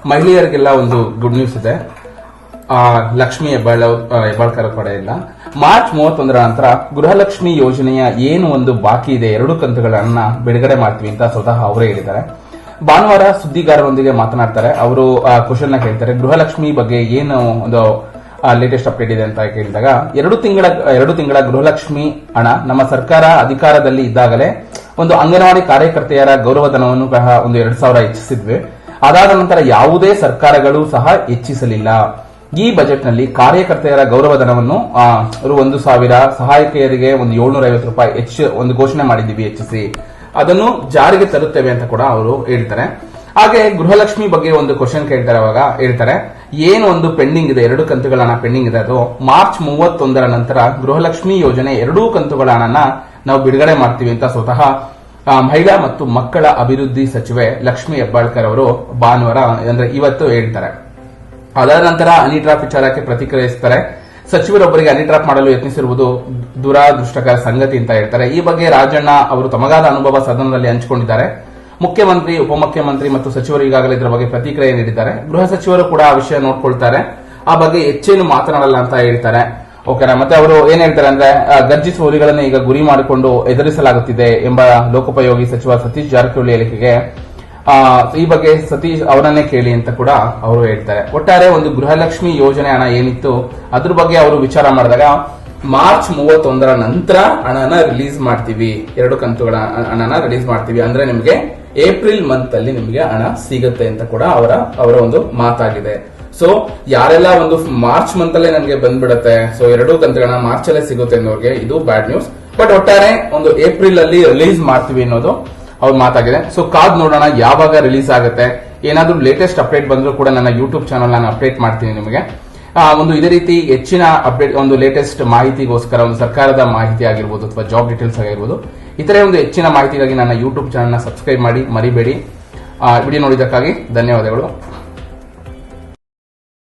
ಮಹಿಳೆಯರಿಗೆಲ್ಲ ಒಂದು good news ಇದೆ. ಲಕ್ಷ್ಮಿ ಹೆಬ್ಬಾಳ್ಕರ್ ಕಡೆಯಿಂದ ಮಾರ್ಚ್ 31ರ ನಂತರ ಗೃಹಲಕ್ಷ್ಮಿ ಯೋಜನೆಯ ಏನು ಒಂದು ಬಾಕಿ ಇದೆ 2 ಕಂತುಗಳನ್ನ ಬಿಡುಗಡೆ ಮಾಡ್ತೀವಿ ಅಂತ ಸ್ವತಃ ಅವರೇ ಹೇಳಿದ್ದಾರೆ. ಭಾನುವಾರ ಸುದ್ದಿಗಾರರೊಂದಿಗೆ ಮಾತನಾಡ್ತಾರೆ. ಅವರು ಕ್ವಶನ್ ನ ಕೇಳ್ತಾರೆ, ಗೃಹಲಕ್ಷ್ಮಿ ಬಗ್ಗೆ ಏನು ಒಂದು ಲೇಟೆಸ್ಟ್ ಅಪ್ಡೇಟ್ ಇದೆ ಅಂತ ಕೇಳಿದಾಗ 2 ತಿಂಗಳ ಗೃಹಲಕ್ಷ್ಮಿ ಹಣ ನಮ್ಮ ಸರ್ಕಾರ ಅಧಿಕಾರದಲ್ಲಿ ಇದ್ದಾಗಲೇ ಒಂದು ಅಂಗನವಾಡಿ ಕಾರ್ಯಕರ್ತೆಯರ ಗೌರವಧನವನ್ನು ಸಹ ಒಂದು 2,000 ಹೆಚ್ಚಿಸಿದ್ವಿ. ಅದಾದ ನಂತರ ಯಾವುದೇ ಸರ್ಕಾರಗಳು ಸಹ ಹೆಚ್ಚಿಸಲಿಲ್ಲ. ಈ ಬಜೆಟ್ನಲ್ಲಿ ಕಾರ್ಯಕರ್ತೆಯರ ಗೌರವಧನವನ್ನು 1,000, ಸಹಾಯಕಿಯರಿಗೆ ಒಂದು 750 ರೂಪಾಯಿ ಹೆಚ್ಚು ಒಂದು ಘೋಷಣೆ ಮಾಡಿದ್ದೀವಿ ಹೆಚ್ಚಿಸಿ. ಅದನ್ನು ಜಾರಿಗೆ ತರುತ್ತೇವೆ ಅಂತ ಕೂಡ ಅವರು ಹೇಳ್ತಾರೆ. ಹಾಗೆ ಗೃಹಲಕ್ಷ್ಮಿ ಬಗ್ಗೆ ಒಂದು ಕ್ವಶನ್ ಕೇಳ್ತಾರೆ. ಅವಾಗ ಹೇಳ್ತಾರೆ, ಏನು ಒಂದು ಪೆಂಡಿಂಗ್ ಇದೆ 2 ಕಂತುಗಳ ಹಣ ಪೆಂಡಿಂಗ್ ಇದೆ, ಅದು ಮಾರ್ಚ್ 31ರ ನಂತರ ಗೃಹಲಕ್ಷ್ಮಿ ಯೋಜನೆ 2 ಕಂತುಗಳ ಹಣನ ನಾವು ಬಿಡುಗಡೆ ಮಾಡ್ತೀವಿ ಅಂತ ಸ್ವತಃ ಮಹಿಳಾ ಮತ್ತು ಮಕ್ಕಳ ಅಭಿವೃದ್ಧಿ ಸಚಿವೆ ಲಕ್ಷ್ಮಿ ಹೆಬ್ಬಾಳ್ಕರ್ ಅವರು ಭಾನುವಾರ ಅಂದ್ರೆ ಇವತ್ತು ಹೇಳ್ತಾರೆ. ಅದಾದ ನಂತರ ಹನಿ ಟ್ರಾಪ್ ವಿಚಾರಕ್ಕೆ ಪ್ರತಿಕ್ರಿಯಿಸುತ್ತಾರೆ. ಸಚಿವರೊಬ್ಬರಿಗೆ ಹನಿ ಟ್ರಾಪ್ ಮಾಡಲು ಯತ್ನಿಸಿರುವುದು ದುರಾದೃಷ್ಟಕರ ಸಂಗತಿ ಅಂತ ಹೇಳ್ತಾರೆ. ಈ ಬಗ್ಗೆ ರಾಜಣ್ಣ ಅವರು ತಮಗಾದ ಅನುಭವ ಸದನದಲ್ಲಿ ಹಂಚಿಕೊಂಡಿದ್ದಾರೆ. ಮುಖ್ಯಮಂತ್ರಿ, ಉಪಮುಖ್ಯಮಂತ್ರಿ ಮತ್ತು ಸಚಿವರು ಈಗಾಗಲೇ ಇದರ ಬಗ್ಗೆ ಪ್ರತಿಕ್ರಿಯೆ ನೀಡಿದ್ದಾರೆ. ಗೃಹ ಸಚಿವರು ಕೂಡ ಆ ವಿಷಯ ನೋಡ್ಕೊಳ್ತಾರೆ. ಆ ಬಗ್ಗೆ ಹೆಚ್ಚೇನು ಮಾತನಾಡಲ್ಲ ಅಂತ ಹೇಳ್ತಾರೆ. ಓಕೆನಾ. ಮತ್ತೆ ಅವರು ಏನ್ ಹೇಳ್ತಾರೆ ಅಂದ್ರೆ, ಗರ್ಜಿಸುವ ಹುಲಿಗಳನ್ನು ಈಗ ಗುರಿ ಮಾಡಿಕೊಂಡು ಎದುರಿಸಲಾಗುತ್ತಿದೆ ಎಂಬ ಲೋಕೋಪಯೋಗಿ ಸಚಿವ ಸತೀಶ್ ಜಾರಕಿಹೊಳಿ ಹೇಳಿಕೆಗೆ ಈ ಬಗ್ಗೆ ಸತೀಶ್ ಅವರನ್ನೇ ಕೇಳಿ ಅಂತ ಕೂಡ ಅವರು ಹೇಳ್ತಾರೆ. ಒಟ್ಟಾರೆ ಒಂದು ಗೃಹಲಕ್ಷ್ಮಿ ಯೋಜನೆ ಹಣ ಏನಿತ್ತು ಅದ್ರ ಬಗ್ಗೆ ಅವರು ವಿಚಾರ ಮಾಡಿದಾಗ ಮಾರ್ಚ್ 31ರ ನಂತರ ಹಣನ ರಿಲೀಸ್ ಮಾಡ್ತೀವಿ, 2 ಕಂತುಗಳ ಹಣನ ರಿಲೀಸ್ ಮಾಡ್ತೀವಿ, ಅಂದ್ರೆ ನಿಮಗೆ ಏಪ್ರಿಲ್ ಮಂತ್ ಅಲ್ಲಿ ನಿಮಗೆ ಹಣ ಸಿಗುತ್ತೆ ಅಂತ ಕೂಡ ಅವರ ಒಂದು ಮಾತಾಗಿದೆ. ಸೊ ಯಾರೆಲ್ಲ ಒಂದು ಮಾರ್ಚ್ ಮಂತ್ ಅಲ್ಲೇ ನನಗೆ ಬಂದ್ಬಿಡುತ್ತೆ, ಸೊ 2 ಕಂತುಗಳನ್ನ ಮಾರ್ಚ್ ಅಲ್ಲೇ ಸಿಗುತ್ತೆ ಅನ್ನೋರಿಗೆ ಇದು ಬ್ಯಾಡ್ ನ್ಯೂಸ್. ಬಟ್ ಒಟ್ಟಾರೆ ಒಂದು ಏಪ್ರಿಲ್ ಅಲ್ಲಿ ರಿಲೀಸ್ ಮಾಡ್ತೀವಿ ಅನ್ನೋದು ಅವ್ರ ಮಾತಾಗಿದೆ. ಸೊ ಕಾದ್ ನೋಡೋಣ ಯಾವಾಗ ರಿಲೀಸ್ ಆಗುತ್ತೆ. ಏನಾದ್ರೂ ಲೇಟೆಸ್ಟ್ ಅಪ್ಡೇಟ್ ಬಂದರೂ ಕೂಡ ನನ್ನ ಯೂಟ್ಯೂಬ್ ಚಾನಲ್ ನಾನು ಅಪ್ಡೇಟ್ ಮಾಡ್ತೀನಿ ನಿಮಗೆ. ಒಂದು ಇದೇ ರೀತಿ ಹೆಚ್ಚಿನ ಅಪ್ಡೇಟ್, ಒಂದು ಲೇಟೆಸ್ಟ್ ಮಾಹಿತಿಗೋಸ್ಕರ ಒಂದು ಸರ್ಕಾರದ ಮಾಹಿತಿ ಆಗಿರ್ಬೋದು ಅಥವಾ ಜಾಬ್ ಡೀಟೇಲ್ಸ್ ಆಗಿರ್ಬೋದು, ಇತರೆ ಒಂದು ಹೆಚ್ಚಿನ ಮಾಹಿತಿಗಾಗಿ ನನ್ನ ಯೂಟ್ಯೂಬ್ ಚಾನಲ್ನ ಸಬ್ಸ್ಕ್ರೈಬ್ ಮಾಡಿ ಮರಿಬೇಡಿ. ವಿಡಿಯೋ ನೋಡಿದ್ದಕ್ಕಾಗಿ ಧನ್ಯವಾದಗಳು.